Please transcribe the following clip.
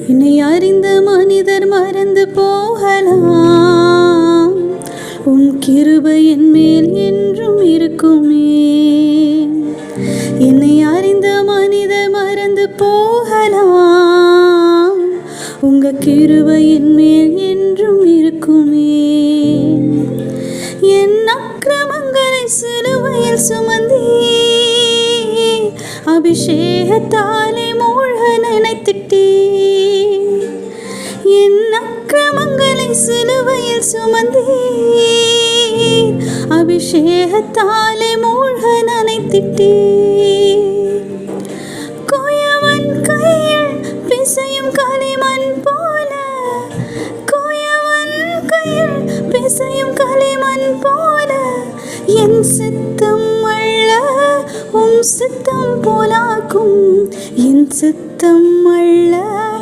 என்னை அறிந்த மனிதர் மறந்து போகலாம், உன் கிருபை என் மேல் என்றும் இருக்குமே. என்னை அறிந்த மனிதர் மறந்து போகலாம், உங்க கிருபை என் மேல் என்றும் இருக்குமே. என் அக்கிரமங்களை சிலுவையில் சுமந்தே அபிஷேகத்தாலே மூழ்க நினைத்திட்டே. என் அக்கிரமங்களை சிலுவையில் சுமந்தே அபிஷேகத்தாலே மூழ்க நினைத்திட்டே. கோயவன் கையில் பிசையும் களிமண் போல, கோயவன் கையில் பிசையும் களிமண் போல, என் சித்தம் அல்ல உம் சித்தம் போலாக்கும், என் சித்தம் அல்ல